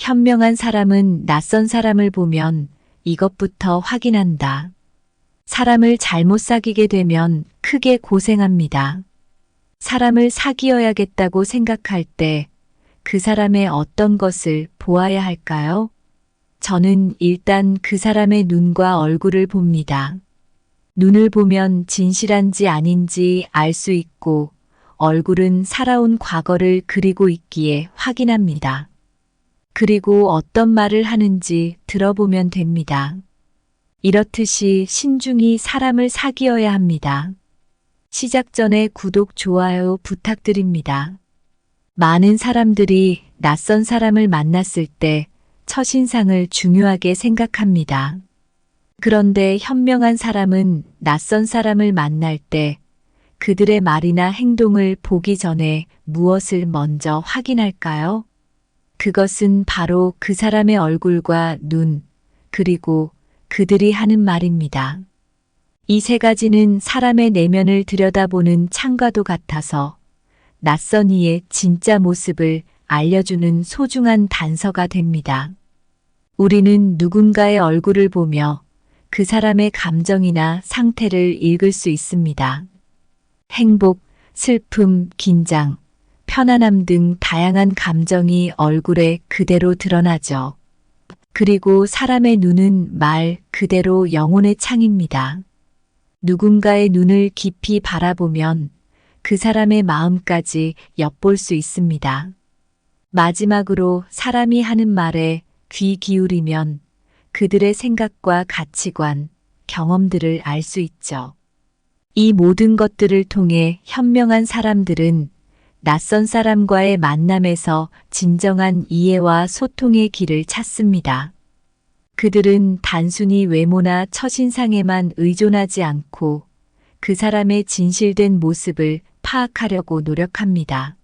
현명한 사람은 낯선 사람을 보면 이것부터 확인한다. 사람을 잘못 사귀게 되면 크게 고생합니다. 사람을 사귀어야겠다고 생각할 때 그 사람의 어떤 것을 보아야 할까요? 저는 일단 그 사람의 눈과 얼굴을 봅니다. 눈을 보면 진실한지 아닌지 알 수 있고 얼굴은 살아온 과거를 그리고 있기에 확인합니다. 그리고 어떤 말을 하는지 들어보면 됩니다. 이렇듯이 신중히 사람을 사귀어야 합니다. 시작 전에 구독, 좋아요 부탁드립니다. 많은 사람들이 낯선 사람을 만났을 때 첫인상을 중요하게 생각합니다. 그런데 현명한 사람은 낯선 사람을 만날 때 그들의 말이나 행동을 보기 전에 무엇을 먼저 확인할까요? 그것은 바로 그 사람의 얼굴과 눈, 그리고 그들이 하는 말입니다. 이 세 가지는 사람의 내면을 들여다보는 창과도 같아서 낯선 이의 진짜 모습을 알려주는 소중한 단서가 됩니다. 우리는 누군가의 얼굴을 보며 그 사람의 감정이나 상태를 읽을 수 있습니다. 행복, 슬픔, 긴장, 편안함 등 다양한 감정이 얼굴에 그대로 드러나죠. 그리고 사람의 눈은 말 그대로 영혼의 창입니다. 누군가의 눈을 깊이 바라보면 그 사람의 마음까지 엿볼 수 있습니다. 마지막으로 사람이 하는 말에 귀 기울이면 그들의 생각과 가치관, 경험들을 알 수 있죠. 이 모든 것들을 통해 현명한 사람들은 낯선 사람과의 만남에서 진정한 이해와 소통의 길을 찾습니다. 그들은 단순히 외모나 첫인상에만 의존하지 않고 그 사람의 진실된 모습을 파악하려고 노력합니다.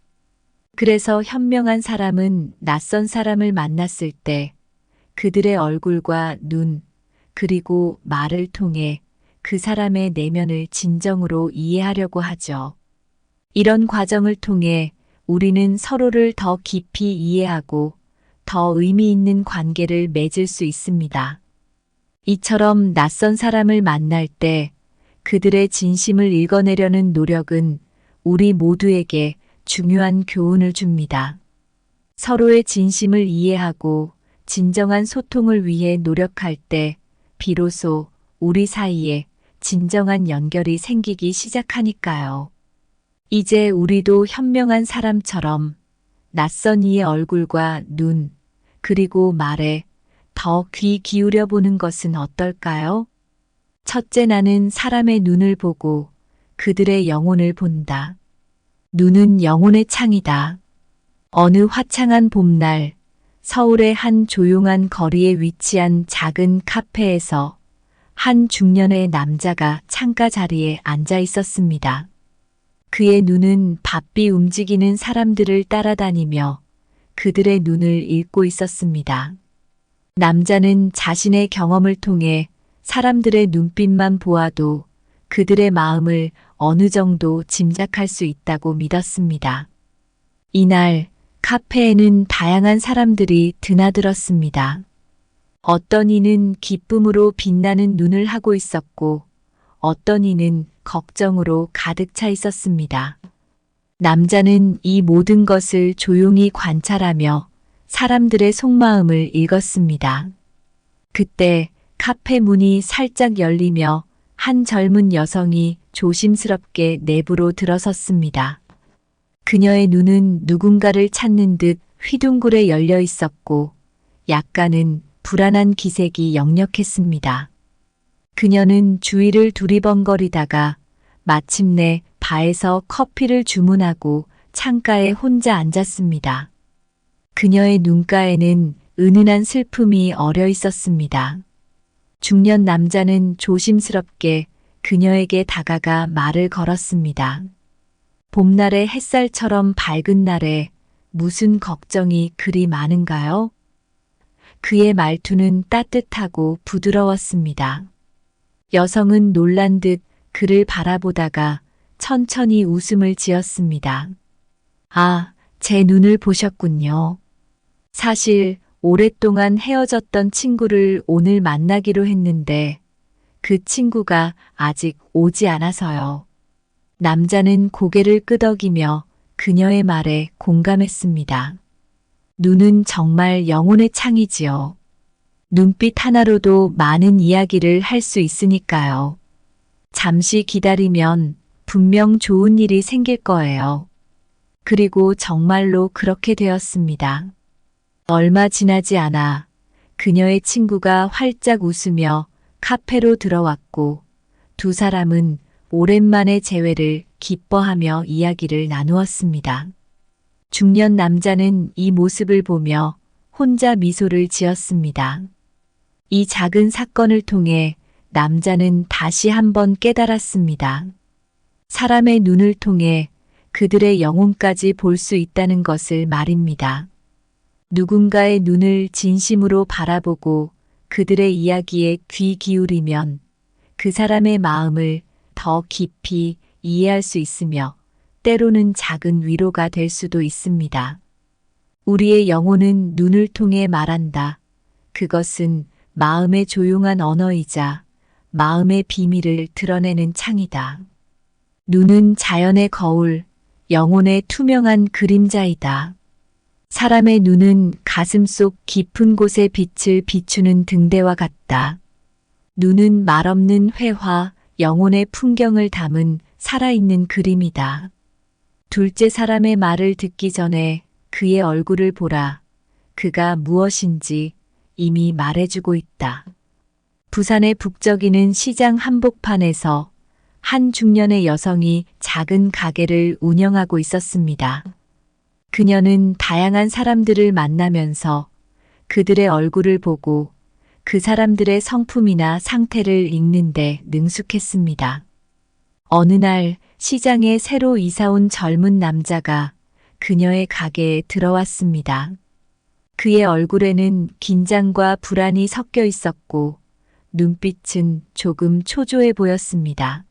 그래서 현명한 사람은 낯선 사람을 만났을 때 그들의 얼굴과 눈, 그리고 말을 통해 그 사람의 내면을 진정으로 이해하려고 하죠. 이런 과정을 통해 우리는 서로를 더 깊이 이해하고 더 의미 있는 관계를 맺을 수 있습니다. 이처럼 낯선 사람을 만날 때 그들의 진심을 읽어내려는 노력은 우리 모두에게 중요한 교훈을 줍니다. 서로의 진심을 이해하고 진정한 소통을 위해 노력할 때 비로소 우리 사이에 진정한 연결이 생기기 시작하니까요. 이제 우리도 현명한 사람처럼 낯선 이의 얼굴과 눈, 그리고 말에 더 귀 기울여 보는 것은 어떨까요? 첫째, 나는 사람의 눈을 보고 그들의 영혼을 본다. 눈은 영혼의 창이다. 어느 화창한 봄날, 서울의 한 조용한 거리에 위치한 작은 카페에서 한 중년의 남자가 창가 자리에 앉아 있었습니다. 그의 눈은 바삐 움직이는 사람들을 따라다니며 그들의 눈을 읽고 있었습니다. 남자는 자신의 경험을 통해 사람들의 눈빛만 보아도 그들의 마음을 어느 정도 짐작할 수 있다고 믿었습니다. 이날 카페에는 다양한 사람들이 드나들었습니다. 어떤 이는 기쁨으로 빛나는 눈을 하고 있었고 어떤 이는 걱정으로 가득 차 있었습니다. 남자는 이 모든 것을 조용히 관찰하며 사람들의 속마음을 읽었습니다. 그때 카페 문이 살짝 열리며 한 젊은 여성이 조심스럽게 내부로 들어섰습니다. 그녀의 눈은 누군가를 찾는 듯 휘둥그레 열려 있었고 약간은 불안한 기색이 역력했습니다. 그녀는 주위를 두리번거리다가 마침내 바에서 커피를 주문하고 창가에 혼자 앉았습니다. 그녀의 눈가에는 은은한 슬픔이 어려 있었습니다. 중년 남자는 조심스럽게 그녀에게 다가가 말을 걸었습니다. 봄날의 햇살처럼 밝은 날에 무슨 걱정이 그리 많은가요? 그의 말투는 따뜻하고 부드러웠습니다. 여성은 놀란 듯 그를 바라보다가 천천히 웃음을 지었습니다. 아, 제 눈을 보셨군요. 사실 오랫동안 헤어졌던 친구를 오늘 만나기로 했는데 그 친구가 아직 오지 않아서요. 남자는 고개를 끄덕이며 그녀의 말에 공감했습니다. 눈은 정말 영혼의 창이지요. 눈빛 하나로도 많은 이야기를 할 수 있으니까요. 잠시 기다리면 분명 좋은 일이 생길 거예요. 그리고 정말로 그렇게 되었습니다. 얼마 지나지 않아 그녀의 친구가 활짝 웃으며 카페로 들어왔고 두 사람은 오랜만의 재회를 기뻐하며 이야기를 나누었습니다. 중년 남자는 이 모습을 보며 혼자 미소를 지었습니다. 이 작은 사건을 통해 남자는 다시 한번 깨달았습니다. 사람의 눈을 통해 그들의 영혼까지 볼 수 있다는 것을 말입니다. 누군가의 눈을 진심으로 바라보고 그들의 이야기에 귀 기울이면 그 사람의 마음을 더 깊이 이해할 수 있으며 때로는 작은 위로가 될 수도 있습니다. 우리의 영혼은 눈을 통해 말한다. 그것은 마음의 조용한 언어이자 마음의 비밀을 드러내는 창이다. 눈은 자연의 거울, 영혼의 투명한 그림자이다. 사람의 눈은 가슴속 깊은 곳에 빛을 비추는 등대와 같다. 눈은 말없는 회화, 영혼의 풍경을 담은 살아있는 그림이다. 둘째 사람의 말을 듣기 전에 그의 얼굴을 보라. 그가 무엇인지 이미 말해주고 있다. 부산의 북적이는 시장 한복판에서 한 중년의 여성이 작은 가게를 운영하고 있었습니다. 그녀는 다양한 사람들을 만나면서 그들의 얼굴을 보고 그 사람들의 성품이나 상태를 읽는데 능숙했습니다. 어느 날 시장에 새로 이사 온 젊은 남자가 그녀의 가게에 들어왔습니다. 그의 얼굴에는 긴장과 불안이 섞여 있었고 눈빛은 조금 초조해 보였습니다.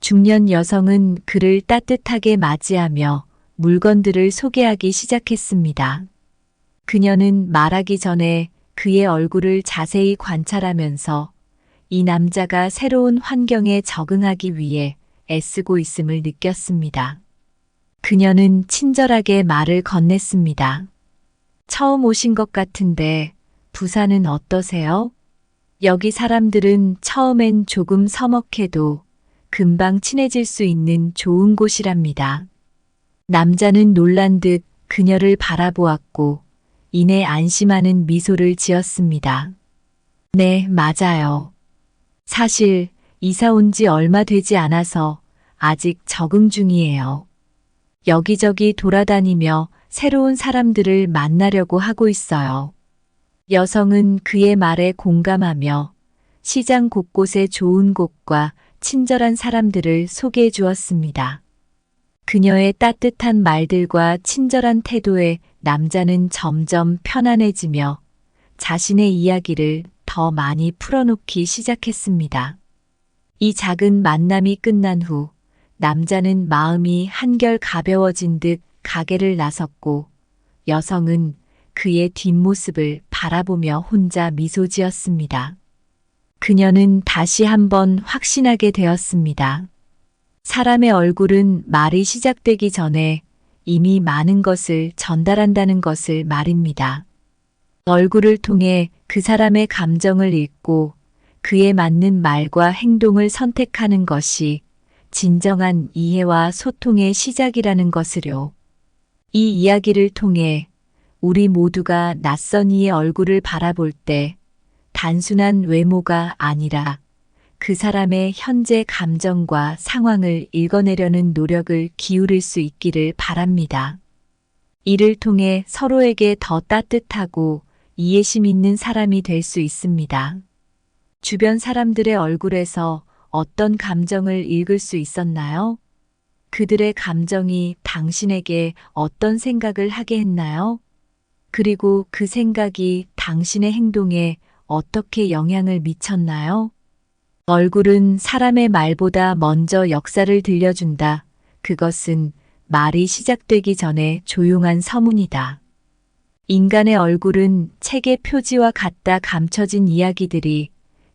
중년 여성은 그를 따뜻하게 맞이하며 물건들을 소개하기 시작했습니다. 그녀는 말하기 전에 그의 얼굴을 자세히 관찰하면서 이 남자가 새로운 환경에 적응하기 위해 애쓰고 있음을 느꼈습니다. 그녀는 친절하게 말을 건넸습니다. 처음 오신 것 같은데 부산은 어떠세요? 여기 사람들은 처음엔 조금 서먹해도 금방 친해질 수 있는 좋은 곳이랍니다. 남자는 놀란 듯 그녀를 바라보았고 이내 안심하는 미소를 지었습니다. 네, 맞아요. 사실 이사 온 지 얼마 되지 않아서 아직 적응 중이에요. 여기저기 돌아다니며 새로운 사람들을 만나려고 하고 있어요. 여성은 그의 말에 공감하며 시장 곳곳에 좋은 곳과 친절한 사람들을 소개해 주었습니다. 그녀의 따뜻한 말들과 친절한 태도에 남자는 점점 편안해지며 자신의 이야기를 더 많이 풀어놓기 시작했습니다. 이 작은 만남이 끝난 후 남자는 마음이 한결 가벼워진 듯 가게를 나섰고 여성은 그의 뒷모습을 바라보며 혼자 미소 지었습니다. 그녀는 다시 한번 확신하게 되었습니다. 사람의 얼굴은 말이 시작되기 전에 이미 많은 것을 전달한다는 것을 말입니다. 얼굴을 통해 그 사람의 감정을 읽고 그에 맞는 말과 행동을 선택하는 것이 진정한 이해와 소통의 시작이라는 것을요. 이 이야기를 통해 우리 모두가 낯선 이의 얼굴을 바라볼 때 단순한 외모가 아니라 그 사람의 현재 감정과 상황을 읽어내려는 노력을 기울일 수 있기를 바랍니다. 이를 통해 서로에게 더 따뜻하고 이해심 있는 사람이 될 수 있습니다. 주변 사람들의 얼굴에서 어떤 감정을 읽을 수 있었나요? 그들의 감정이 당신에게 어떤 생각을 하게 했나요? 그리고 그 생각이 당신의 행동에 어떻게 영향을 미쳤나요? 얼굴은 사람의 말보다 먼저 역사를 들려준다. 그것은 말이 시작되기 전에 조용한 서문이다. 인간의 얼굴은 책의 표지와 같다 감춰진 이야기들이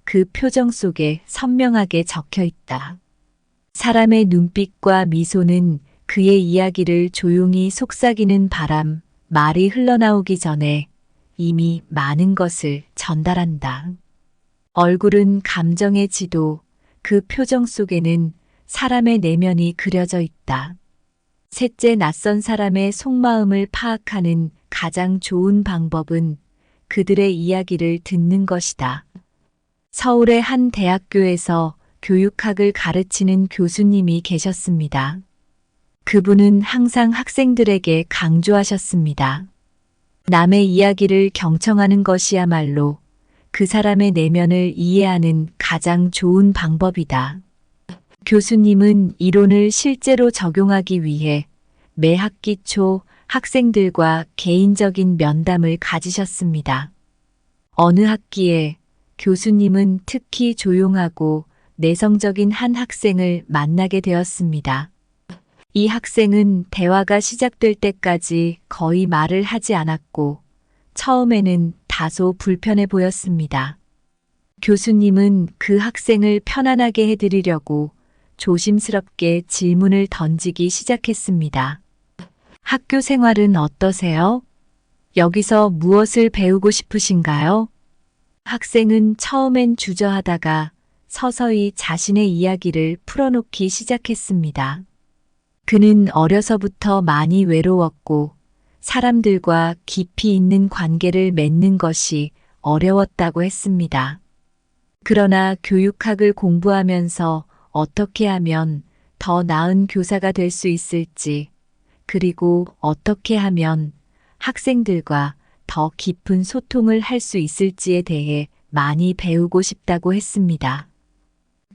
그 표정 속에 선명하게 적혀 있다. 사람의 눈빛과 미소는 그의 이야기를 조용히 속삭이는 바람, 말이 흘러나오기 전에 이미 많은 것을 전달한다. 얼굴은 감정의 지도, 그 표정 속에는 사람의 내면이 그려져 있다. 셋째, 낯선 사람의 속마음을 파악하는 가장 좋은 방법은 그들의 이야기를 듣는 것이다. 서울의 한 대학교에서 교육학을 가르치는 교수님이 계셨습니다. 그분은 항상 학생들에게 강조하셨습니다. 남의 이야기를 경청하는 것이야말로 그 사람의 내면을 이해하는 가장 좋은 방법이다. 교수님은 이론을 실제로 적용하기 위해 매 학기 초 학생들과 개인적인 면담을 가지셨습니다. 어느 학기에 교수님은 특히 조용하고 내성적인 한 학생을 만나게 되었습니다. 이 학생은 대화가 시작될 때까지 거의 말을 하지 않았고 처음에는 다소 불편해 보였습니다. 교수님은 그 학생을 편안하게 해드리려고 조심스럽게 질문을 던지기 시작했습니다. 학교 생활은 어떠세요? 여기서 무엇을 배우고 싶으신가요? 학생은 처음엔 주저하다가 서서히 자신의 이야기를 풀어놓기 시작했습니다. 그는 어려서부터 많이 외로웠고 사람들과 깊이 있는 관계를 맺는 것이 어려웠다고 했습니다. 그러나 교육학을 공부하면서 어떻게 하면 더 나은 교사가 될 수 있을지, 그리고 어떻게 하면 학생들과 더 깊은 소통을 할 수 있을지에 대해 많이 배우고 싶다고 했습니다.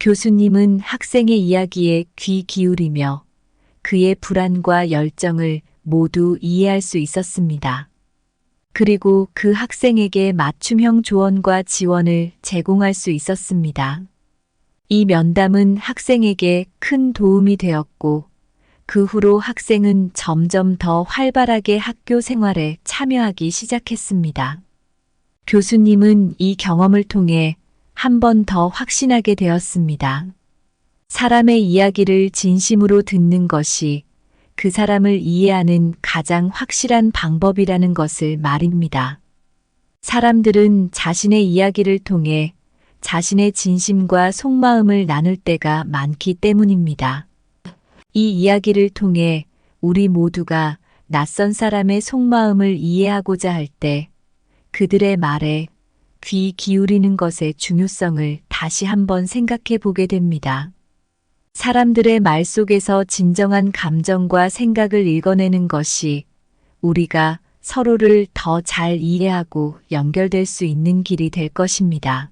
교수님은 학생의 이야기에 귀 기울이며 그의 불안과 열정을 모두 이해할 수 있었습니다. 그리고 그 학생에게 맞춤형 조언과 지원을 제공할 수 있었습니다. 이 면담은 학생에게 큰 도움이 되었고, 그 후로 학생은 점점 더 활발하게 학교 생활에 참여하기 시작했습니다. 교수님은 이 경험을 통해 한 번 더 확신하게 되었습니다. 사람의 이야기를 진심으로 듣는 것이 그 사람을 이해하는 가장 확실한 방법이라는 것을 말입니다. 사람들은 자신의 이야기를 통해 자신의 진심과 속마음을 나눌 때가 많기 때문입니다. 이 이야기를 통해 우리 모두가 낯선 사람의 속마음을 이해하고자 할 때 그들의 말에 귀 기울이는 것의 중요성을 다시 한번 생각해 보게 됩니다. 사람들의 말 속에서 진정한 감정과 생각을 읽어내는 것이 우리가 서로를 더 잘 이해하고 연결될 수 있는 길이 될 것입니다.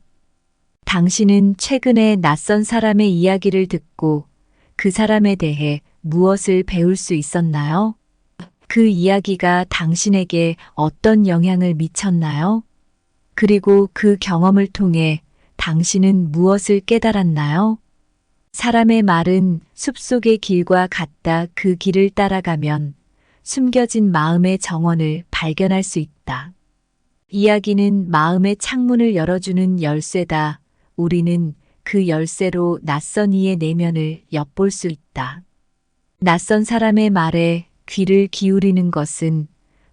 당신은 최근에 낯선 사람의 이야기를 듣고 그 사람에 대해 무엇을 배울 수 있었나요? 그 이야기가 당신에게 어떤 영향을 미쳤나요? 그리고 그 경험을 통해 당신은 무엇을 깨달았나요? 사람의 말은 숲속의 길과 같다. 그 길을 따라가면 숨겨진 마음의 정원을 발견할 수 있다. 이야기는 마음의 창문을 열어주는 열쇠다. 우리는 그 열쇠로 낯선 이의 내면을 엿볼 수 있다. 낯선 사람의 말에 귀를 기울이는 것은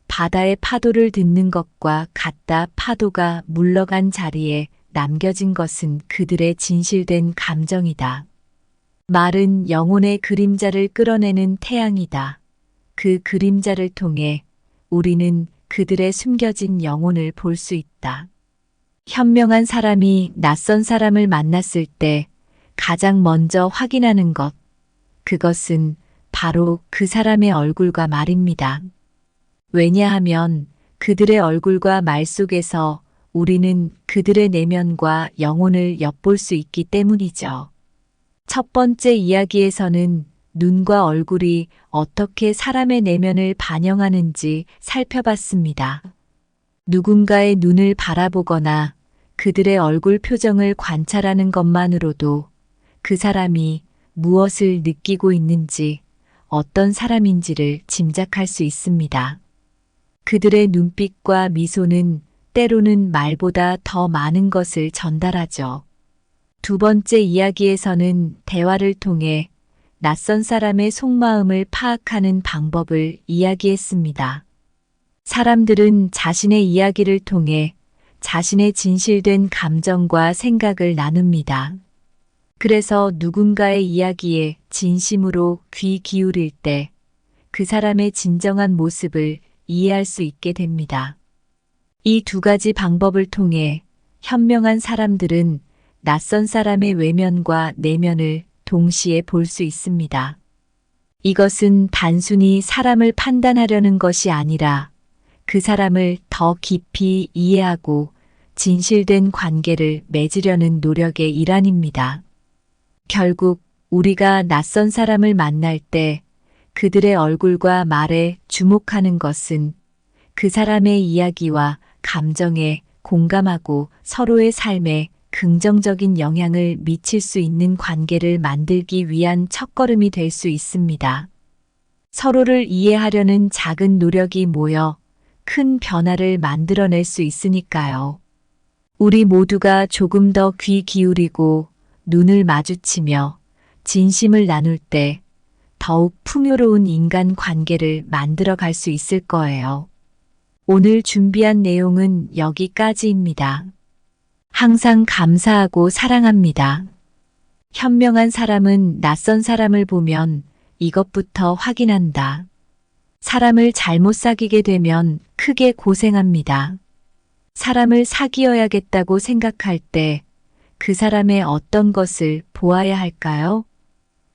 바다의 파도를 듣는 것과 같다. 파도가 물러간 자리에 남겨진 것은 그들의 진실된 감정이다. 말은 영혼의 그림자를 끌어내는 태양이다. 그 그림자를 통해 우리는 그들의 숨겨진 영혼을 볼 수 있다. 현명한 사람이 낯선 사람을 만났을 때 가장 먼저 확인하는 것, 그것은 바로 그 사람의 얼굴과 말입니다. 왜냐하면 그들의 얼굴과 말 속에서 우리는 그들의 내면과 영혼을 엿볼 수 있기 때문이죠. 첫 번째 이야기에서는 눈과 얼굴이 어떻게 사람의 내면을 반영하는지 살펴봤습니다. 누군가의 눈을 바라보거나 그들의 얼굴 표정을 관찰하는 것만으로도 그 사람이 무엇을 느끼고 있는지, 어떤 사람인지를 짐작할 수 있습니다. 그들의 눈빛과 미소는 때로는 말보다 더 많은 것을 전달하죠. 두 번째 이야기에서는 대화를 통해 낯선 사람의 속마음을 파악하는 방법을 이야기했습니다. 사람들은 자신의 이야기를 통해 자신의 진실된 감정과 생각을 나눕니다. 그래서 누군가의 이야기에 진심으로 귀 기울일 때 그 사람의 진정한 모습을 이해할 수 있게 됩니다. 이 두 가지 방법을 통해 현명한 사람들은 낯선 사람의 외면과 내면을 동시에 볼 수 있습니다. 이것은 단순히 사람을 판단하려는 것이 아니라 그 사람을 더 깊이 이해하고 진실된 관계를 맺으려는 노력의 일환입니다. 결국 우리가 낯선 사람을 만날 때 그들의 얼굴과 말에 주목하는 것은 그 사람의 이야기와 감정에 공감하고 서로의 삶에 긍정적인 영향을 미칠 수 있는 관계를 만들기 위한 첫걸음이 될 수 있습니다. 서로를 이해하려는 작은 노력이 모여 큰 변화를 만들어낼 수 있으니까요. 우리 모두가 조금 더 귀 기울이고 눈을 마주치며 진심을 나눌 때 더욱 풍요로운 인간 관계를 만들어 갈 수 있을 거예요. 오늘 준비한 내용은 여기까지입니다. 항상 감사하고 사랑합니다. 현명한 사람은 낯선 사람을 보면 이것부터 확인한다. 사람을 잘못 사귀게 되면 크게 고생합니다. 사람을 사귀어야겠다고 생각할 때 그 사람의 어떤 것을 보아야 할까요?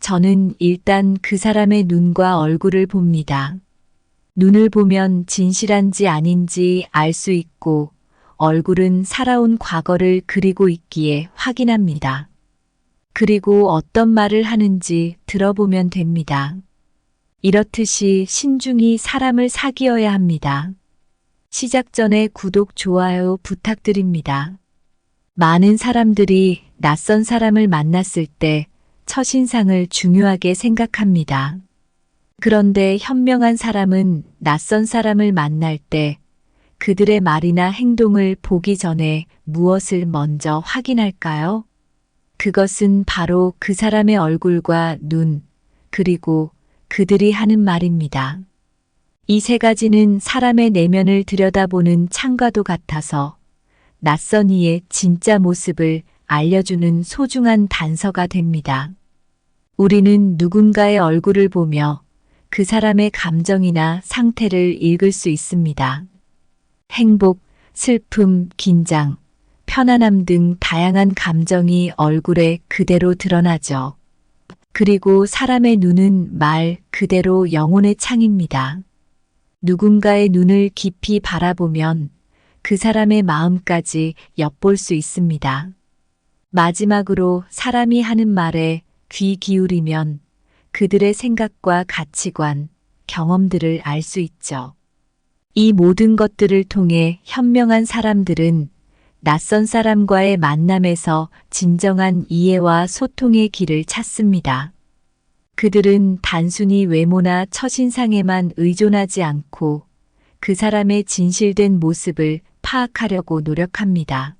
저는 일단 그 사람의 눈과 얼굴을 봅니다. 눈을 보면 진실한지 아닌지 알 수 있고 얼굴은 살아온 과거를 그리고 있기에 확인합니다. 그리고 어떤 말을 하는지 들어보면 됩니다. 이렇듯이 신중히 사람을 사귀어야 합니다. 시작 전에 구독, 좋아요 부탁드립니다. 많은 사람들이 낯선 사람을 만났을 때 첫인상을 중요하게 생각합니다. 그런데 현명한 사람은 낯선 사람을 만날 때 그들의 말이나 행동을 보기 전에 무엇을 먼저 확인할까요? 그것은 바로 그 사람의 얼굴과 눈, 그리고 그들이 하는 말입니다. 이 세 가지는 사람의 내면을 들여다보는 창과도 같아서 낯선 이의 진짜 모습을 알려주는 소중한 단서가 됩니다. 우리는 누군가의 얼굴을 보며 그 사람의 감정이나 상태를 읽을 수 있습니다. 행복, 슬픔, 긴장, 편안함 등 다양한 감정이 얼굴에 그대로 드러나죠. 그리고 사람의 눈은 말 그대로 영혼의 창입니다. 누군가의 눈을 깊이 바라보면 그 사람의 마음까지 엿볼 수 있습니다. 마지막으로 사람이 하는 말에 귀 기울이면 그들의 생각과 가치관, 경험들을 알 수 있죠. 이 모든 것들을 통해 현명한 사람들은 낯선 사람과의 만남에서 진정한 이해와 소통의 길을 찾습니다. 그들은 단순히 외모나 첫인상에만 의존하지 않고 그 사람의 진실된 모습을 파악하려고 노력합니다.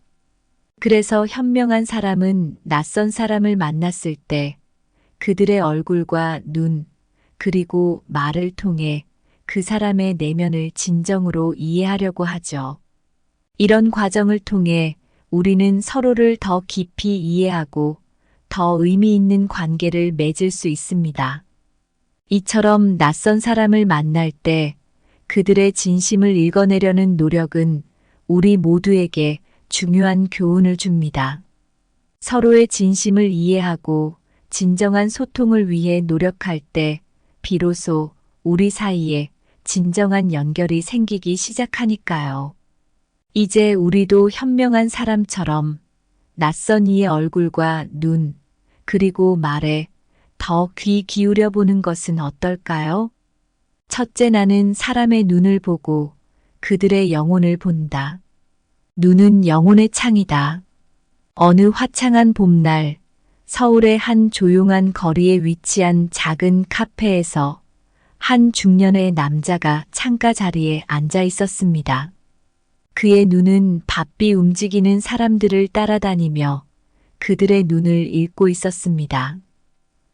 그래서 현명한 사람은 낯선 사람을 만났을 때 그들의 얼굴과 눈, 그리고 말을 통해 그 사람의 내면을 진정으로 이해하려고 하죠. 이런 과정을 통해 우리는 서로를 더 깊이 이해하고 더 의미 있는 관계를 맺을 수 있습니다. 이처럼 낯선 사람을 만날 때 그들의 진심을 읽어내려는 노력은 우리 모두에게 중요한 교훈을 줍니다. 서로의 진심을 이해하고 진정한 소통을 위해 노력할 때 비로소 우리 사이에 진정한 연결이 생기기 시작하니까요. 이제 우리도 현명한 사람처럼 낯선 이의 얼굴과 눈, 그리고 말에 더 귀 기울여 보는 것은 어떨까요? 첫째, 나는 사람의 눈을 보고 그들의 영혼을 본다. 눈은 영혼의 창이다. 어느 화창한 봄날, 서울의 한 조용한 거리에 위치한 작은 카페에서 한 중년의 남자가 창가 자리에 앉아 있었습니다. 그의 눈은 바삐 움직이는 사람들을 따라다니며 그들의 눈을 읽고 있었습니다.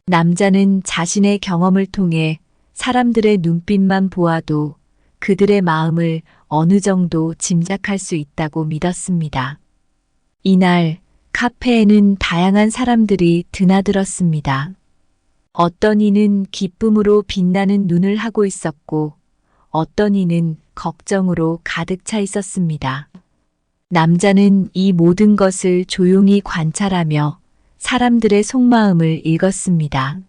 남자는 자신의 경험을 통해 사람들의 눈빛만 보아도 그들의 마음을 어느 정도 짐작할 수 있다고 믿었습니다. 이날 카페에는 다양한 사람들이 드나들었습니다. 어떤 이는 기쁨으로 빛나는 눈을 하고 있었고 어떤 이는 걱정으로 가득 차 있었습니다. 남자는 이 모든 것을 조용히 관찰하며 사람들의 속마음을 읽었습니다.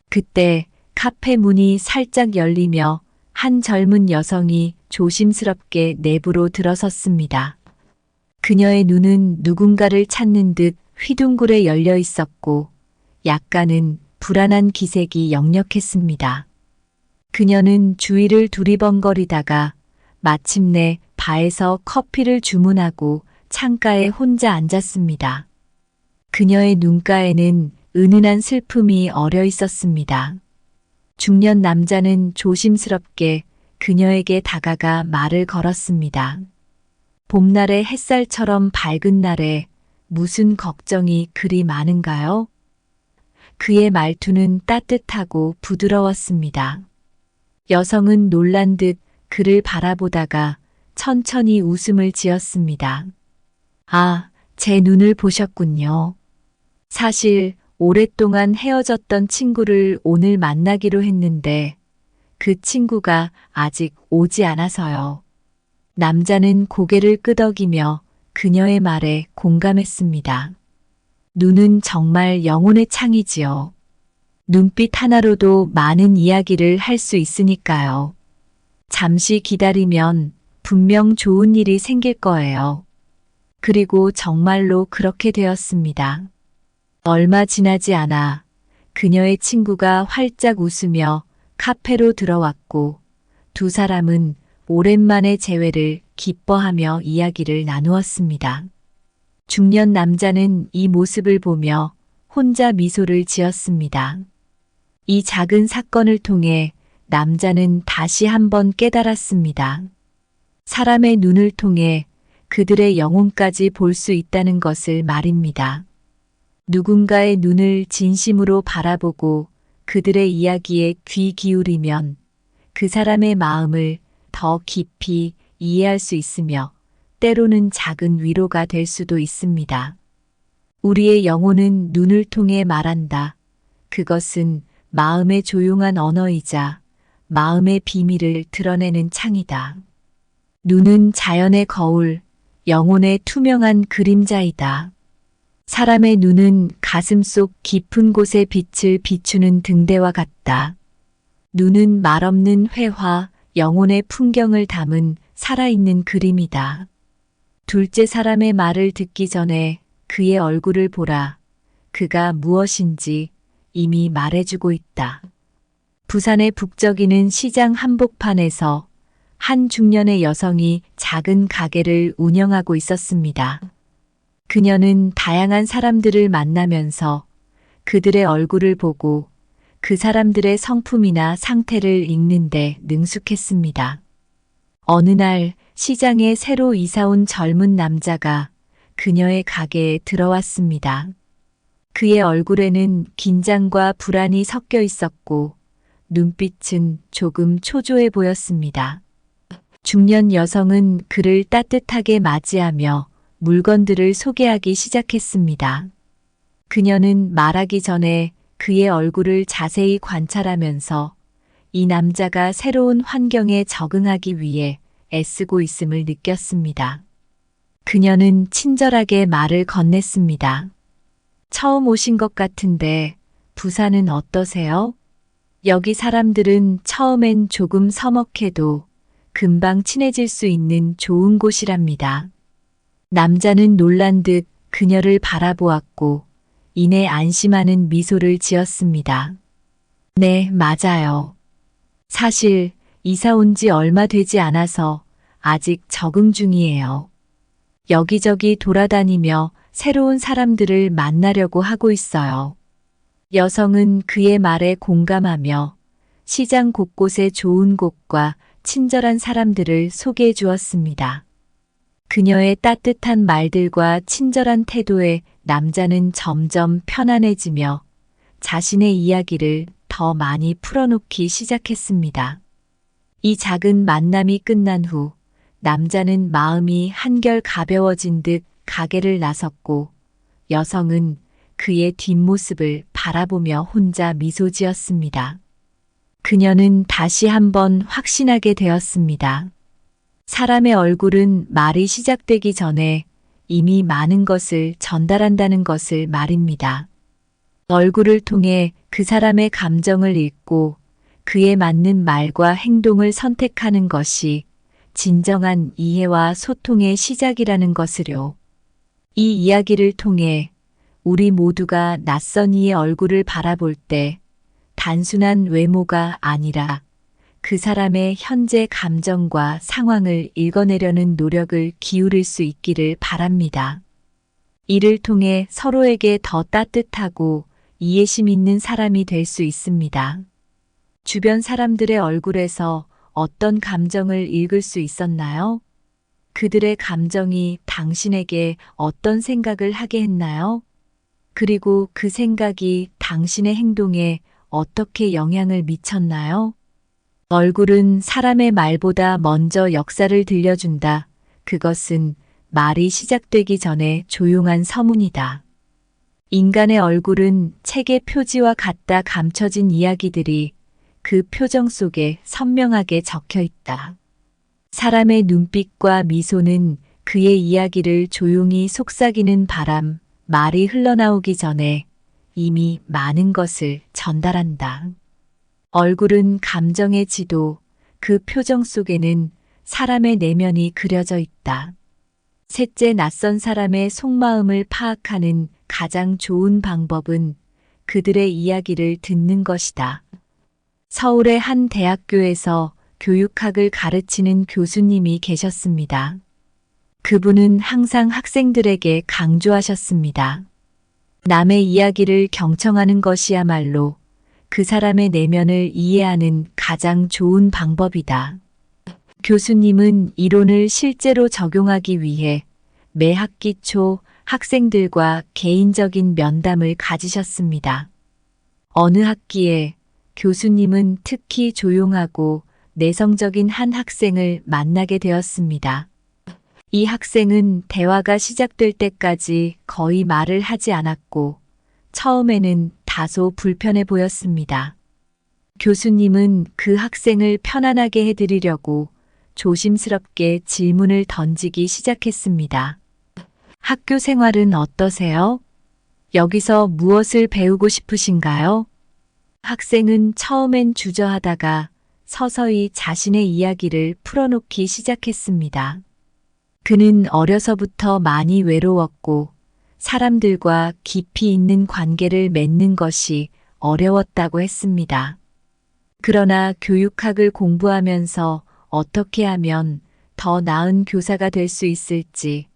그때 카페 문이 살짝 열리며 한 젊은 여성이 조심스럽게 내부로 들어섰습니다. 그녀의 눈은 누군가를 찾는 듯 휘둥그레 열려 있었고 약간은 불안한 기색이 역력했습니다. 그녀는 주위를 두리번거리다가 마침내 바에서 커피를 주문하고 창가에 혼자 앉았습니다. 그녀의 눈가에는 은은한 슬픔이 어려 있었습니다. 중년 남자는 조심스럽게 그녀에게 다가가 말을 걸었습니다. 봄날의 햇살처럼 밝은 날에 무슨 걱정이 그리 많은가요? 그의 말투는 따뜻하고 부드러웠습니다. 여성은 놀란 듯 그를 바라보다가 천천히 웃음을 지었습니다. 아, 제 눈을 보셨군요. 사실 오랫동안 헤어졌던 친구를 오늘 만나기로 했는데 그 친구가 아직 오지 않아서요. 남자는 고개를 끄덕이며 그녀의 말에 공감했습니다. 눈은 정말 영혼의 창이지요. 눈빛 하나로도 많은 이야기를 할 수 있으니까요. 잠시 기다리면 분명 좋은 일이 생길 거예요. 그리고 정말로 그렇게 되었습니다. 얼마 지나지 않아 그녀의 친구가 활짝 웃으며 카페로 들어왔고 두 사람은 오랜만의 재회를 기뻐하며 이야기를 나누었습니다. 중년 남자는 이 모습을 보며 혼자 미소를 지었습니다. 이 작은 사건을 통해 남자는 다시 한번 깨달았습니다. 사람의 눈을 통해 그들의 영혼까지 볼 수 있다는 것을 말입니다. 누군가의 눈을 진심으로 바라보고 그들의 이야기에 귀 기울이면 그 사람의 마음을 더 깊이 이해할 수 있으며 때로는 작은 위로가 될 수도 있습니다. 우리의 영혼은 눈을 통해 말한다. 그것은 마음의 조용한 언어이자 마음의 비밀을 드러내는 창이다. 눈은 자연의 거울, 영혼의 투명한 그림자이다. 사람의 눈은 가슴 속 깊은 곳에 빛을 비추는 등대와 같다. 눈은 말없는 회화, 영혼의 풍경을 담은 살아있는 그림이다. 둘째 사람의 말을 듣기 전에 그의 얼굴을 보라. 그가 무엇인지 이미 말해주고 있다. 부산의 북적이는 시장 한복판에서 한 중년의 여성이 작은 가게를 운영하고 있었습니다. 그녀는 다양한 사람들을 만나면서 그들의 얼굴을 보고 그 사람들의 성품이나 상태를 읽는데 능숙했습니다. 어느 날 시장에 새로 이사 온 젊은 남자가 그녀의 가게에 들어왔습니다. 그의 얼굴에는 긴장과 불안이 섞여 있었고 눈빛은 조금 초조해 보였습니다. 중년 여성은 그를 따뜻하게 맞이하며 물건들을 소개하기 시작했습니다. 그녀는 말하기 전에 그의 얼굴을 자세히 관찰하면서 이 남자가 새로운 환경에 적응하기 위해 애쓰고 있음을 느꼈습니다. 그녀는 친절하게 말을 건넸습니다. 처음 오신 것 같은데 부산은 어떠세요? 여기 사람들은 처음엔 조금 서먹해도 금방 친해질 수 있는 좋은 곳이랍니다. 남자는 놀란 듯 그녀를 바라보았고 이내 안심하는 미소를 지었습니다. 네, 맞아요. 사실 이사 온 지 얼마 되지 않아서 아직 적응 중이에요. 여기저기 돌아다니며 새로운 사람들을 만나려고 하고 있어요. 여성은 그의 말에 공감하며 시장 곳곳에 좋은 곳과 친절한 사람들을 소개해 주었습니다. 그녀의 따뜻한 말들과 친절한 태도에 남자는 점점 편안해지며 자신의 이야기를 더 많이 풀어놓기 시작했습니다. 이 작은 만남이 끝난 후 남자는 마음이 한결 가벼워진 듯 가게를 나섰고 여성은 그의 뒷모습을 바라보며 혼자 미소 지었습니다. 그녀는 다시 한번 확신하게 되었습니다. 사람의 얼굴은 말이 시작되기 전에 이미 많은 것을 전달한다는 것을 말입니다. 얼굴을 통해 그 사람의 감정을 읽고 그에 맞는 말과 행동을 선택하는 것이 진정한 이해와 소통의 시작이라는 것을요. 이 이야기를 통해 우리 모두가 낯선 이의 얼굴을 바라볼 때 단순한 외모가 아니라 그 사람의 현재 감정과 상황을 읽어내려는 노력을 기울일 수 있기를 바랍니다. 이를 통해 서로에게 더 따뜻하고 이해심 있는 사람이 될 수 있습니다. 주변 사람들의 얼굴에서 어떤 감정을 읽을 수 있었나요? 그들의 감정이 당신에게 어떤 생각을 하게 했나요? 그리고 그 생각이 당신의 행동에 어떻게 영향을 미쳤나요? 얼굴은 사람의 말보다 먼저 역사를 들려준다. 그것은 말이 시작되기 전에 조용한 서문이다. 인간의 얼굴은 책의 표지와 같다. 감춰진 이야기들이 그 표정 속에 선명하게 적혀 있다. 사람의 눈빛과 미소는 그의 이야기를 조용히 속삭이는 바람, 말이 흘러나오기 전에 이미 많은 것을 전달한다. 얼굴은 감정의 지도, 그 표정 속에는 사람의 내면이 그려져 있다. 셋째, 낯선 사람의 속마음을 파악하는 가장 좋은 방법은 그들의 이야기를 듣는 것이다. 서울의 한 대학교에서 교육학을 가르치는 교수님이 계셨습니다. 그분은 항상 학생들에게 강조하셨습니다. 남의 이야기를 경청하는 것이야말로 그 사람의 내면을 이해하는 가장 좋은 방법이다. 교수님은 이론을 실제로 적용하기 위해 매 학기 초 학생들과 개인적인 면담을 가지셨습니다. 어느 학기에 교수님은 특히 조용하고 내성적인 한 학생을 만나게 되었습니다. 이 학생은 대화가 시작될 때까지 거의 말을 하지 않았고 처음에는 다소 불편해 보였습니다. 교수님은 그 학생을 편안하게 해드리려고 조심스럽게 질문을 던지기 시작했습니다. 학교 생활은 어떠세요? 여기서 무엇을 배우고 싶으신가요? 학생은 처음엔 주저하다가 서서히 자신의 이야기를 풀어놓기 시작했습니다. 그는 어려서부터 많이 외로웠고 사람들과 깊이 있는 관계를 맺는 것이 어려웠다고 했습니다. 그러나 교육학을 공부하면서 어떻게 하면 더 나은 교사가 될 수 있을지,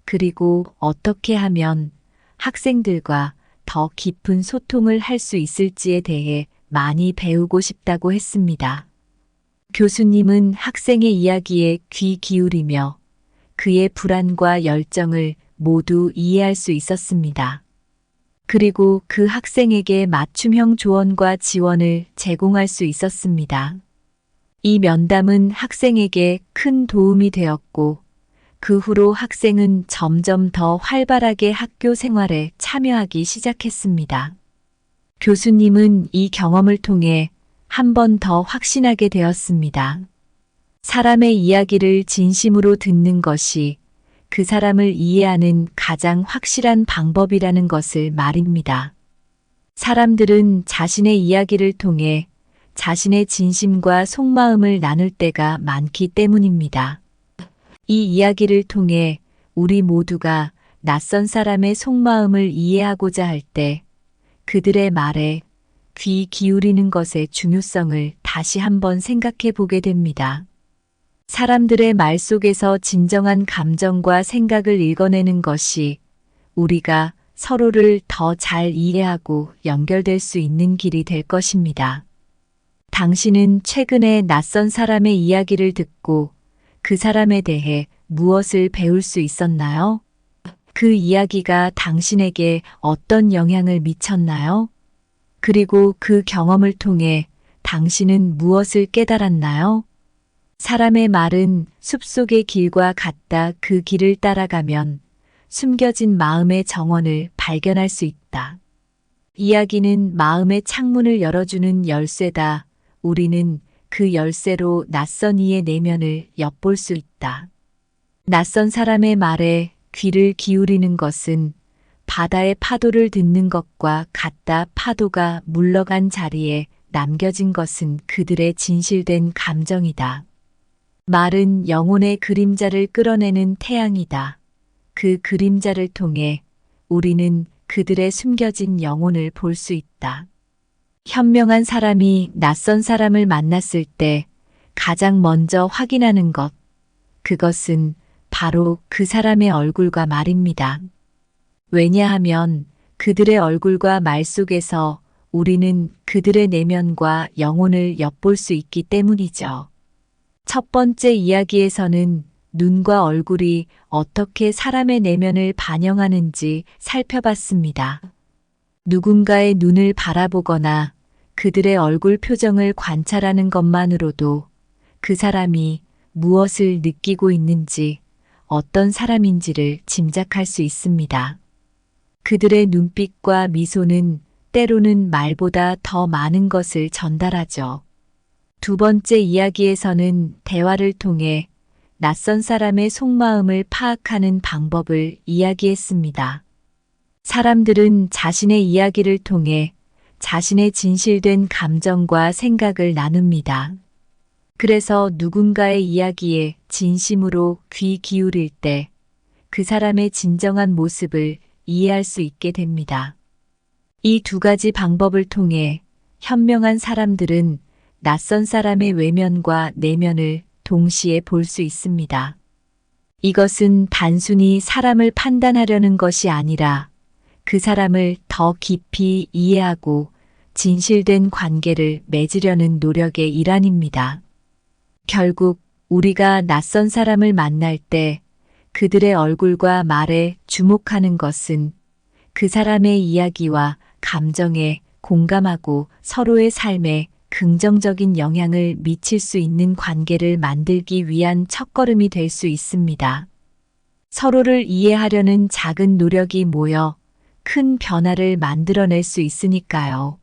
그리고 어떻게 하면 학생들과 더 깊은 소통을 할 수 있을지에 대해 많이 배우고 싶다고 했습니다. 교수님은 학생의 이야기에 귀 기울이며 그의 불안과 열정을 모두 이해할 수 있었습니다. 그리고 그 학생에게 맞춤형 조언과 지원을 제공할 수 있었습니다. 이 면담은 학생에게 큰 도움이 되었고 그 후로 학생은 점점 더 활발하게 학교 생활에 참여하기 시작했습니다. 교수님은 이 경험을 통해 한 번 더 확신하게 되었습니다. 사람의 이야기를 진심으로 듣는 것이 그 사람을 이해하는 가장 확실한 방법이라는 것을 말입니다. 사람들은 자신의 이야기를 통해 자신의 진심과 속마음을 나눌 때가 많기 때문입니다. 이 이야기를 통해 우리 모두가 낯선 사람의 속마음을 이해하고자 할 때 그들의 말에 귀 기울이는 것의 중요성을 다시 한번 생각해 보게 됩니다. 사람들의 말 속에서 진정한 감정과 생각을 읽어내는 것이 우리가 서로를 더 잘 이해하고 연결될 수 있는 길이 될 것입니다. 당신은 최근에 낯선 사람의 이야기를 듣고 그 사람에 대해 무엇을 배울 수 있었나요? 그 이야기가 당신에게 어떤 영향을 미쳤나요? 그리고 그 경험을 통해 당신은 무엇을 깨달았나요? 사람의 말은 숲속의 길과 같다. 그 길을 따라가면 숨겨진 마음의 정원을 발견할 수 있다. 이야기는 마음의 창문을 열어주는 열쇠다. 우리는 그 열쇠로 낯선 이의 내면을 엿볼 수 있다. 낯선 사람의 말에 귀를 기울이는 것은 바다의 파도를 듣는 것과 같다. 파도가 물러간 자리에 남겨진 것은 그들의 진실된 감정이다. 말은 영혼의 그림자를 끌어내는 태양이다. 그 그림자를 통해 우리는 그들의 숨겨진 영혼을 볼 수 있다. 현명한 사람이 낯선 사람을 만났을 때 가장 먼저 확인하는 것, 그것은 바로 그 사람의 얼굴과 말입니다. 왜냐하면 그들의 얼굴과 말 속에서 우리는 그들의 내면과 영혼을 엿볼 수 있기 때문이죠. 첫 번째 이야기에서는 눈과 얼굴이 어떻게 사람의 내면을 반영하는지 살펴봤습니다. 누군가의 눈을 바라보거나 그들의 얼굴 표정을 관찰하는 것만으로도 그 사람이 무엇을 느끼고 있는지, 어떤 사람인지를 짐작할 수 있습니다. 그들의 눈빛과 미소는 때로는 말보다 더 많은 것을 전달하죠. 두 번째 이야기에서는 대화를 통해 낯선 사람의 속마음을 파악하는 방법을 이야기했습니다. 사람들은 자신의 이야기를 통해 자신의 진실된 감정과 생각을 나눕니다. 그래서 누군가의 이야기에 진심으로 귀 기울일 때 그 사람의 진정한 모습을 이해할 수 있게 됩니다. 이 두 가지 방법을 통해 현명한 사람들은 낯선 사람의 외면과 내면을 동시에 볼 수 있습니다. 이것은 단순히 사람을 판단하려는 것이 아니라 그 사람을 더 깊이 이해하고 진실된 관계를 맺으려는 노력의 일환입니다. 결국 우리가 낯선 사람을 만날 때 그들의 얼굴과 말에 주목하는 것은 그 사람의 이야기와 감정에 공감하고 서로의 삶에 긍정적인 영향을 미칠 수 있는 관계를 만들기 위한 첫걸음이 될 수 있습니다. 서로를 이해하려는 작은 노력이 모여 큰 변화를 만들어낼 수 있으니까요.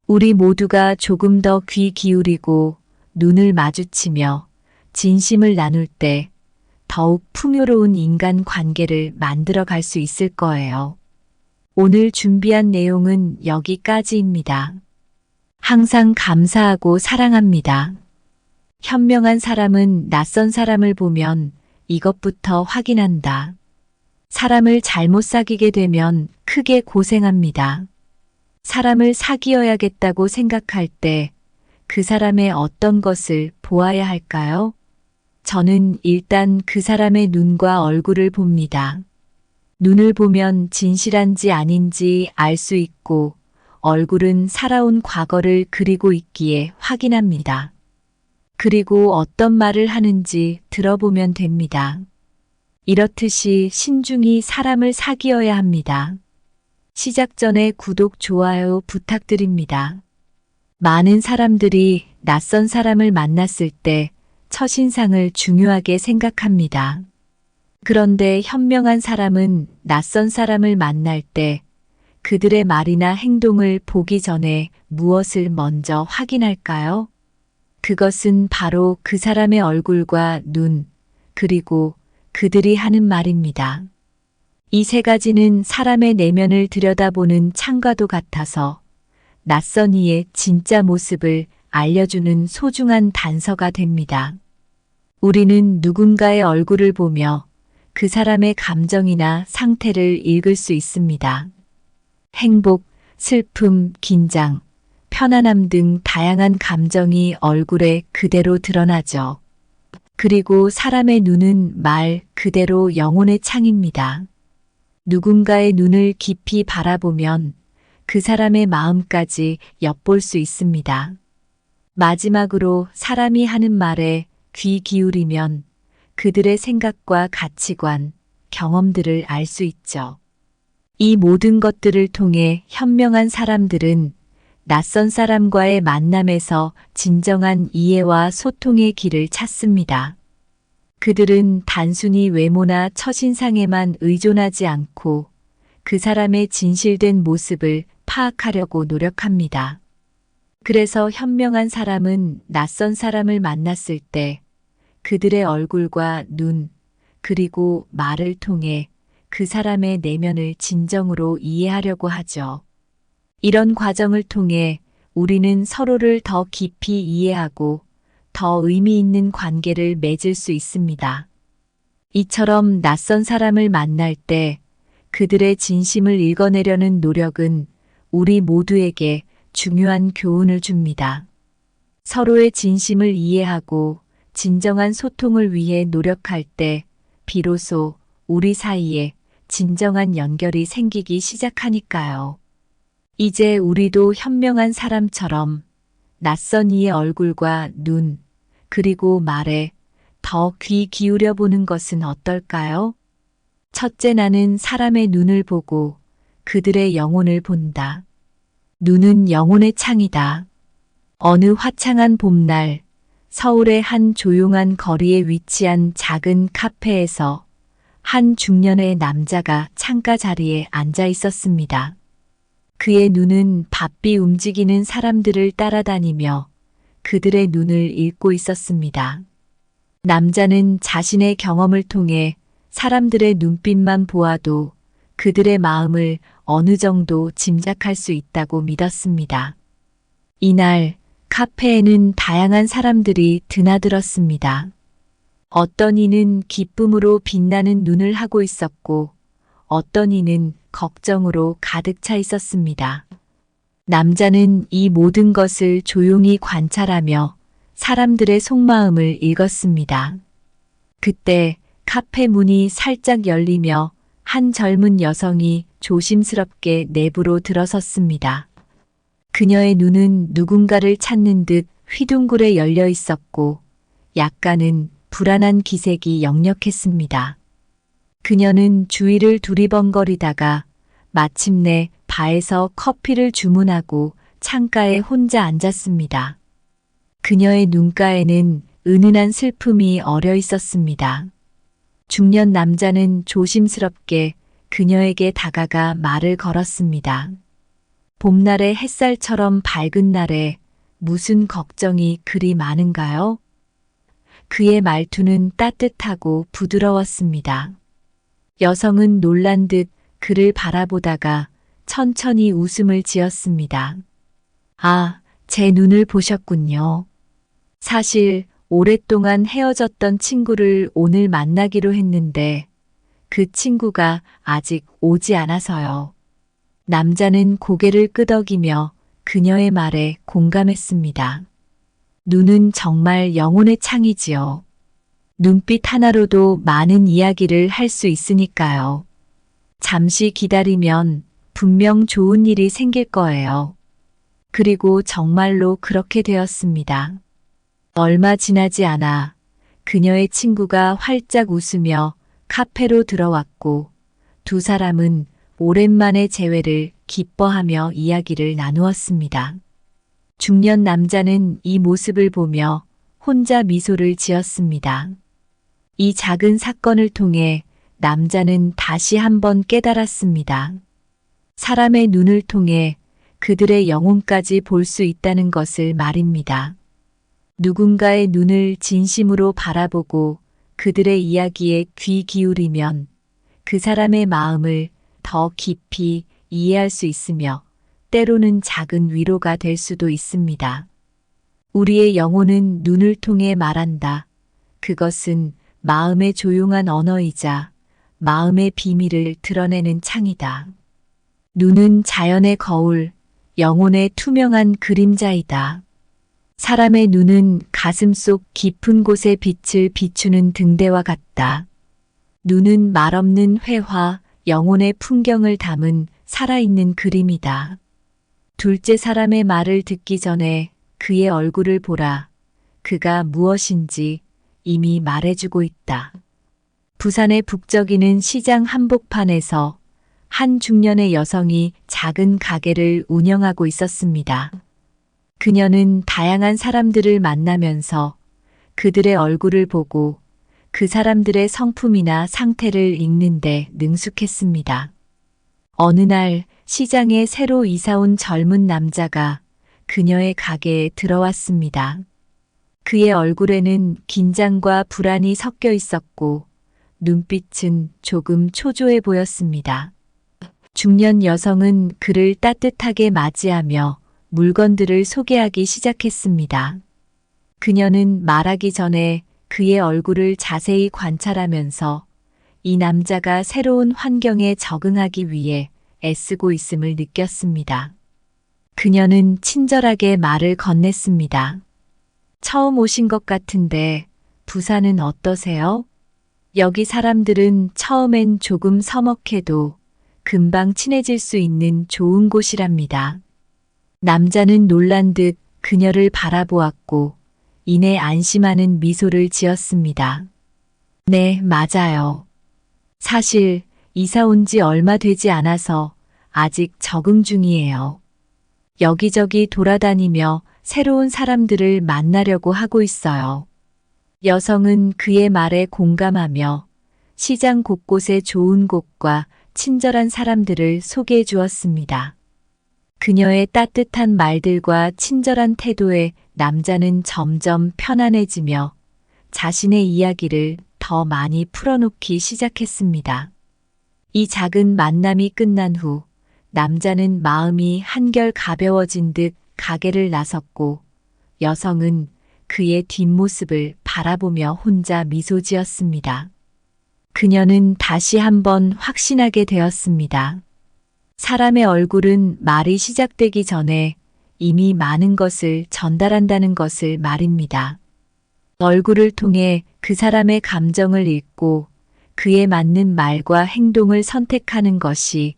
우리 모두가 조금 더 귀 기울이고 눈을 마주치며 진심을 나눌 때 더욱 풍요로운 인간 관계를 만들어 갈 수 있을 거예요. 오늘 준비한 내용은 여기까지입니다. 항상 감사하고 사랑합니다. 현명한 사람은 낯선 사람을 보면 이것부터 확인한다. 사람을 잘못 사귀게 되면 크게 고생합니다. 사람을 사귀어야겠다고 생각할 때 그 사람의 어떤 것을 보아야 할까요? 저는 일단 그 사람의 눈과 얼굴을 봅니다. 눈을 보면 진실한지 아닌지 알 수 있고 얼굴은 살아온 과거를 그리고 있기에 확인합니다. 그리고 어떤 말을 하는지 들어보면 됩니다. 이렇듯이 신중히 사람을 사귀어야 합니다. 시작 전에 구독, 좋아요 부탁드립니다. 많은 사람들이 낯선 사람을 만났을 때 첫인상을 중요하게 생각합니다. 그런데 현명한 사람은 낯선 사람을 만날 때 그들의 말이나 행동을 보기 전에 무엇을 먼저 확인할까요? 그것은 바로 그 사람의 얼굴과 눈, 그리고 그들이 하는 말입니다. 이 세 가지는 사람의 내면을 들여다보는 창과도 같아서 낯선 이의 진짜 모습을 알려주는 소중한 단서가 됩니다. 우리는 누군가의 얼굴을 보며 그 사람의 감정이나 상태를 읽을 수 있습니다. 행복, 슬픔, 긴장, 편안함 등 다양한 감정이 얼굴에 그대로 드러나죠. 그리고 사람의 눈은 말 그대로 영혼의 창입니다. 누군가의 눈을 깊이 바라보면 그 사람의 마음까지 엿볼 수 있습니다. 마지막으로 사람이 하는 말에 귀 기울이면 그들의 생각과 가치관, 경험들을 알 수 있죠. 이 모든 것들을 통해 현명한 사람들은 낯선 사람과의 만남에서 진정한 이해와 소통의 길을 찾습니다. 그들은 단순히 외모나 첫인상에만 의존하지 않고 그 사람의 진실된 모습을 파악하려고 노력합니다. 그래서 현명한 사람은 낯선 사람을 만났을 때 그들의 얼굴과 눈, 그리고 말을 통해 그 사람의 내면을 진정으로 이해하려고 하죠. 이런 과정을 통해 우리는 서로를 더 깊이 이해하고 더 의미 있는 관계를 맺을 수 있습니다. 이처럼 낯선 사람을 만날 때 그들의 진심을 읽어내려는 노력은 우리 모두에게 중요한 교훈을 줍니다. 서로의 진심을 이해하고 진정한 소통을 위해 노력할 때 비로소 우리 사이에 진정한 연결이 생기기 시작하니까요. 이제 우리도 현명한 사람처럼 낯선 이의 얼굴과 눈, 그리고 말에 더 귀 기울여 보는 것은 어떨까요? 첫째, 나는 사람의 눈을 보고 그들의 영혼을 본다. 눈은 영혼의 창이다. 어느 화창한 봄날, 서울의 한 조용한 거리에 위치한 작은 카페에서 한 중년의 남자가 창가 자리에 앉아 있었습니다. 그의 눈은 바삐 움직이는 사람들을 따라다니며 그들의 눈을 읽고 있었습니다. 남자는 자신의 경험을 통해 사람들의 눈빛만 보아도 그들의 마음을 어느 정도 짐작할 수 있다고 믿었습니다. 이날 카페에는 다양한 사람들이 드나들었습니다. 어떤 이는 기쁨으로 빛나는 눈을 하고 있었고 어떤 이는 걱정으로 가득 차 있었습니다. 남자는 이 모든 것을 조용히 관찰하며 사람들의 속마음을 읽었습니다. 그때 카페 문이 살짝 열리며 한 젊은 여성이 조심스럽게 내부로 들어섰습니다. 그녀의 눈은 누군가를 찾는 듯 휘둥그레 열려 있었고 약간은 불안한 기색이 역력했습니다. 그녀는 주위를 두리번거리다가 마침내 바에서 커피를 주문하고 창가에 혼자 앉았습니다. 그녀의 눈가에는 은은한 슬픔이 어려 있었습니다. 중년 남자는 조심스럽게 그녀에게 다가가 말을 걸었습니다. 봄날의 햇살처럼 밝은 날에 무슨 걱정이 그리 많은가요? 그의 말투는 따뜻하고 부드러웠습니다. 여성은 놀란 듯 그를 바라보다가 천천히 웃음을 지었습니다. 아, 제 눈을 보셨군요. 사실 오랫동안 헤어졌던 친구를 오늘 만나기로 했는데 그 친구가 아직 오지 않아서요. 남자는 고개를 끄덕이며 그녀의 말에 공감했습니다. 눈은 정말 영혼의 창이지요. 눈빛 하나로도 많은 이야기를 할 수 있으니까요. 잠시 기다리면 분명 좋은 일이 생길 거예요. 그리고 정말로 그렇게 되었습니다. 얼마 지나지 않아 그녀의 친구가 활짝 웃으며 카페로 들어왔고 두 사람은 오랜만의 재회를 기뻐하며 이야기를 나누었습니다. 중년 남자는 이 모습을 보며 혼자 미소를 지었습니다. 이 작은 사건을 통해 남자는 다시 한번 깨달았습니다. 사람의 눈을 통해 그들의 영혼까지 볼 수 있다는 것을 말입니다. 누군가의 눈을 진심으로 바라보고 그들의 이야기에 귀 기울이면 그 사람의 마음을 더 깊이 이해할 수 있으며 때로는 작은 위로가 될 수도 있습니다. 우리의 영혼은 눈을 통해 말한다. 그것은 마음의 조용한 언어이자 마음의 비밀을 드러내는 창이다. 눈은 자연의 거울, 영혼의 투명한 그림자이다. 사람의 눈은 가슴 속 깊은 곳에 빛을 비추는 등대와 같다. 눈은 말없는 회화, 영혼의 풍경을 담은 살아있는 그림이다. 둘째, 사람의 말을 듣기 전에 그의 얼굴을 보라. 그가 무엇인지 이미 말해주고 있다. 부산의 북적이는 시장 한복판에서 한 중년의 여성이 작은 가게를 운영하고 있었습니다. 그녀는 다양한 사람들을 만나면서 그들의 얼굴을 보고 그 사람들의 성품이나 상태를 읽는데 능숙했습니다. 어느 날 시장에 새로 이사 온 젊은 남자가 그녀의 가게에 들어왔습니다. 그의 얼굴에는 긴장과 불안이 섞여 있었고 눈빛은 조금 초조해 보였습니다. 중년 여성은 그를 따뜻하게 맞이하며 물건들을 소개하기 시작했습니다. 그녀는 말하기 전에 그의 얼굴을 자세히 관찰하면서 이 남자가 새로운 환경에 적응하기 위해 애쓰고 있음을 느꼈습니다. 그녀는 친절하게 말을 건넸습니다. 처음 오신 것 같은데 부산은 어떠세요? 여기 사람들은 처음엔 조금 서먹해도 금방 친해질 수 있는 좋은 곳이랍니다. 남자는 놀란 듯 그녀를 바라보았고 이내 안심하는 미소를 지었습니다. 네, 맞아요. 사실 이사 온 지 얼마 되지 않아서 아직 적응 중이에요. 여기저기 돌아다니며 새로운 사람들을 만나려고 하고 있어요. 여성은 그의 말에 공감하며 시장 곳곳에 좋은 곳과 친절한 사람들을 소개해 주었습니다. 그녀의 따뜻한 말들과 친절한 태도에 남자는 점점 편안해지며 자신의 이야기를 더 많이 풀어놓기 시작했습니다. 이 작은 만남이 끝난 후 남자는 마음이 한결 가벼워진 듯 가게를 나섰고 여성은 그의 뒷모습을 바라보며 혼자 미소 지었습니다. 그녀는 다시 한번 확신하게 되었습니다. 사람의 얼굴은 말이 시작되기 전에 이미 많은 것을 전달한다는 것을 말입니다. 얼굴을 통해 그 사람의 감정을 읽고 그에 맞는 말과 행동을 선택하는 것이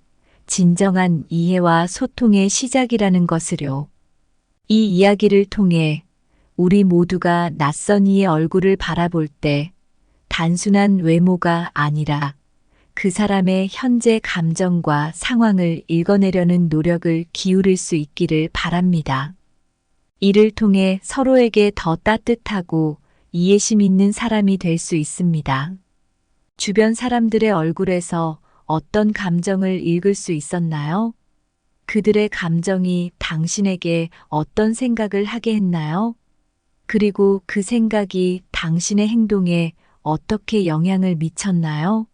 진정한 이해와 소통의 시작이라는 것을요. 이 이야기를 통해 우리 모두가 낯선 이의 얼굴을 바라볼 때 단순한 외모가 아니라 그 사람의 현재 감정과 상황을 읽어내려는 노력을 기울일 수 있기를 바랍니다. 이를 통해 서로에게 더 따뜻하고 이해심 있는 사람이 될 수 있습니다. 주변 사람들의 얼굴에서 어떤 감정을 읽을 수 있었나요? 그들의 감정이 당신에게 어떤 생각을 하게 했나요? 그리고 그 생각이 당신의 행동에 어떻게 영향을 미쳤나요?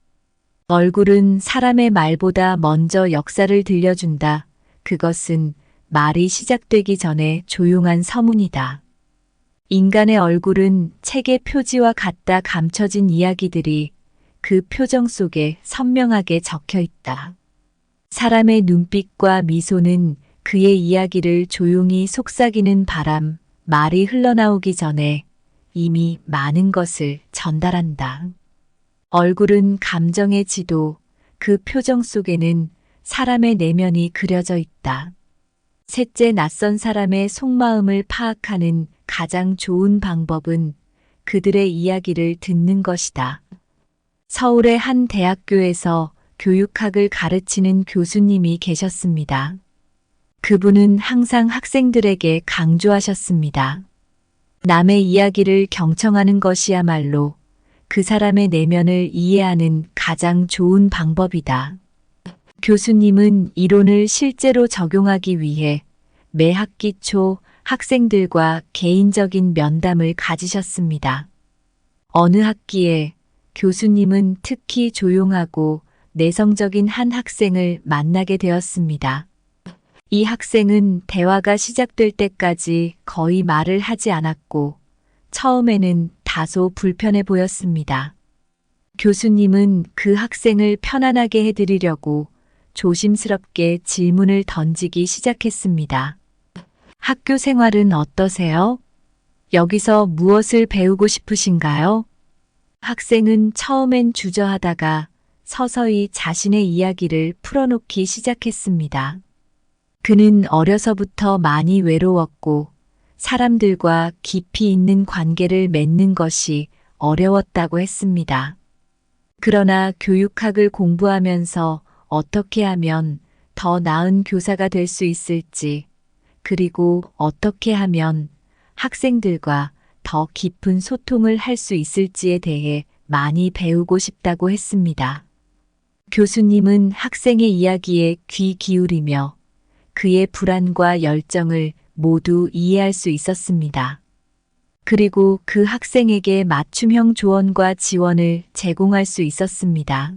얼굴은 사람의 말보다 먼저 역사를 들려준다. 그것은 말이 시작되기 전에 조용한 서문이다. 인간의 얼굴은 책의 표지와 같다. 감춰진 이야기들이 그 표정 속에 선명하게 적혀 있다. 사람의 눈빛과 미소는 그의 이야기를 조용히 속삭이는 바람, 말이 흘러나오기 전에 이미 많은 것을 전달한다. 얼굴은 감정의 지도, 그 표정 속에는 사람의 내면이 그려져 있다. 셋째, 낯선 사람의 속마음을 파악하는 가장 좋은 방법은 그들의 이야기를 듣는 것이다. 서울의 한 대학교에서 교육학을 가르치는 교수님이 계셨습니다. 그분은 항상 학생들에게 강조하셨습니다. 남의 이야기를 경청하는 것이야말로 그 사람의 내면을 이해하는 가장 좋은 방법이다. 교수님은 이론을 실제로 적용하기 위해 매 학기 초 학생들과 개인적인 면담을 가지셨습니다. 어느 학기에 교수님은 특히 조용하고 내성적인 한 학생을 만나게 되었습니다. 이 학생은 대화가 시작될 때까지 거의 말을 하지 않았고 처음에는 다소 불편해 보였습니다. 교수님은 그 학생을 편안하게 해드리려고 조심스럽게 질문을 던지기 시작했습니다. 학교 생활은 어떠세요? 여기서 무엇을 배우고 싶으신가요? 학생은 처음엔 주저하다가 서서히 자신의 이야기를 풀어놓기 시작했습니다. 그는 어려서부터 많이 외로웠고 사람들과 깊이 있는 관계를 맺는 것이 어려웠다고 했습니다. 그러나 교육학을 공부하면서 어떻게 하면 더 나은 교사가 될 수 있을지, 그리고 어떻게 하면 학생들과 더 깊은 소통을 할 수 있을지에 대해 많이 배우고 싶다고 했습니다. 교수님은 학생의 이야기에 귀 기울이며 그의 불안과 열정을 모두 이해할 수 있었습니다. 그리고 그 학생에게 맞춤형 조언과 지원을 제공할 수 있었습니다.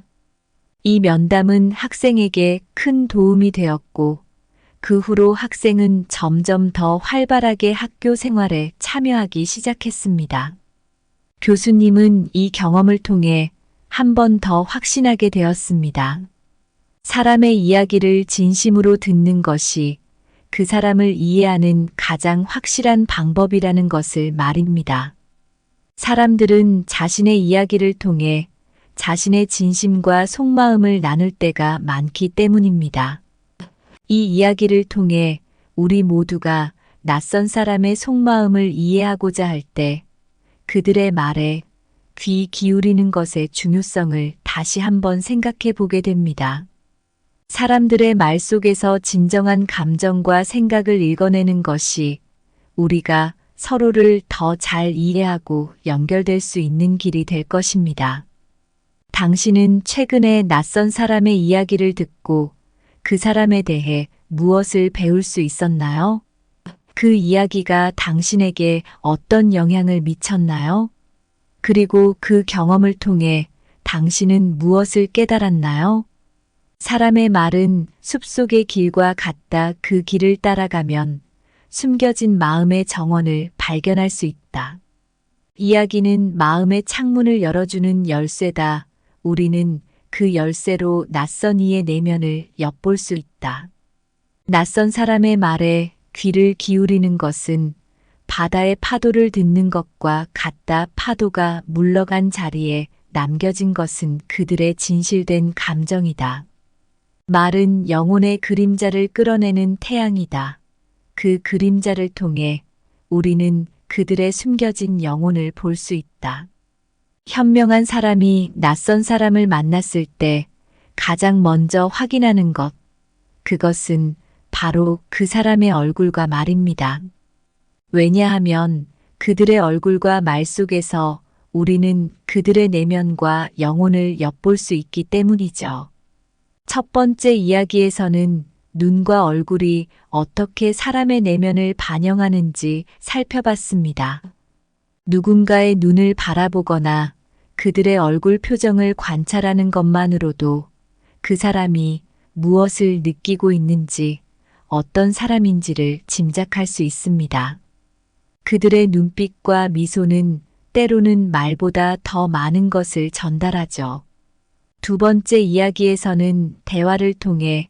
이 면담은 학생에게 큰 도움이 되었고, 그 후로 학생은 점점 더 활발하게 학교 생활에 참여하기 시작했습니다. 교수님은 이 경험을 통해 한 번 더 확신하게 되었습니다. 사람의 이야기를 진심으로 듣는 것이 그 사람을 이해하는 가장 확실한 방법이라는 것을 말입니다. 사람들은 자신의 이야기를 통해 자신의 진심과 속마음을 나눌 때가 많기 때문입니다. 이 이야기를 통해 우리 모두가 낯선 사람의 속마음을 이해하고자 할 때 그들의 말에 귀 기울이는 것의 중요성을 다시 한번 생각해 보게 됩니다. 사람들의 말 속에서 진정한 감정과 생각을 읽어내는 것이 우리가 서로를 더 잘 이해하고 연결될 수 있는 길이 될 것입니다. 당신은 최근에 낯선 사람의 이야기를 듣고 그 사람에 대해 무엇을 배울 수 있었나요? 그 이야기가 당신에게 어떤 영향을 미쳤나요? 그리고 그 경험을 통해 당신은 무엇을 깨달았나요? 사람의 말은 숲속의 길과 같다. 그 길을 따라가면 숨겨진 마음의 정원을 발견할 수 있다. 이야기는 마음의 창문을 열어주는 열쇠다. 우리는 그 열쇠로 낯선 이의 내면을 엿볼 수 있다. 낯선 사람의 말에 귀를 기울이는 것은 바다의 파도를 듣는 것과 같다. 파도가 물러간 자리에 남겨진 것은 그들의 진실된 감정이다. 말은 영혼의 그림자를 끌어내는 태양이다. 그 그림자를 통해 우리는 그들의 숨겨진 영혼을 볼 수 있다. 현명한 사람이 낯선 사람을 만났을 때 가장 먼저 확인하는 것, 그것은 바로 그 사람의 얼굴과 말입니다. 왜냐하면 그들의 얼굴과 말 속에서 우리는 그들의 내면과 영혼을 엿볼 수 있기 때문이죠. 첫 번째 이야기에서는 눈과 얼굴이 어떻게 사람의 내면을 반영하는지 살펴봤습니다. 누군가의 눈을 바라보거나 그들의 얼굴 표정을 관찰하는 것만으로도 그 사람이 무엇을 느끼고 있는지, 어떤 사람인지를 짐작할 수 있습니다. 그들의 눈빛과 미소는 때로는 말보다 더 많은 것을 전달하죠. 두 번째 이야기에서는 대화를 통해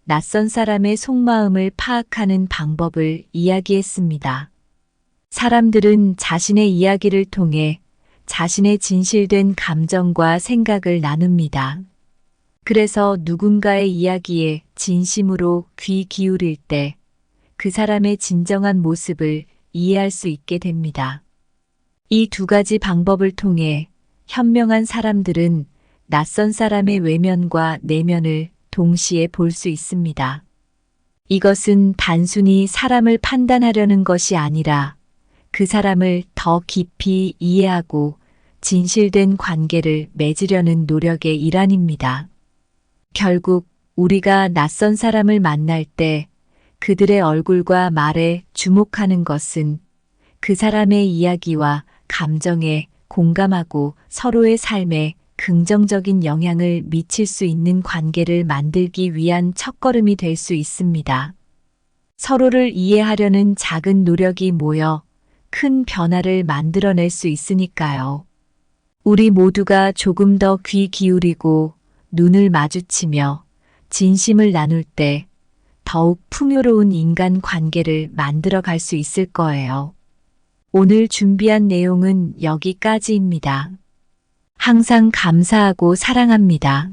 낯선 사람의 속마음을 파악하는 방법을 이야기했습니다. 사람들은 자신의 이야기를 통해 자신의 진실된 감정과 생각을 나눕니다. 그래서 누군가의 이야기에 진심으로 귀 기울일 때 그 사람의 진정한 모습을 이해할 수 있게 됩니다. 이 두 가지 방법을 통해 현명한 사람들은 낯선 사람의 외면과 내면을 동시에 볼 수 있습니다. 이것은 단순히 사람을 판단하려는 것이 아니라 그 사람을 더 깊이 이해하고 진실된 관계를 맺으려는 노력의 일환입니다. 결국 우리가 낯선 사람을 만날 때 그들의 얼굴과 말에 주목하는 것은 그 사람의 이야기와 감정에 공감하고 서로의 삶에 긍정적인 영향을 미칠 수 있는 관계를 만들기 위한 첫걸음이 될 수 있습니다. 서로를 이해하려는 작은 노력이 모여 큰 변화를 만들어낼 수 있으니까요. 우리 모두가 조금 더 귀 기울이고 눈을 마주치며 진심을 나눌 때 더욱 풍요로운 인간 관계를 만들어 갈 수 있을 거예요. 오늘 준비한 내용은 여기까지입니다. 항상 감사하고 사랑합니다.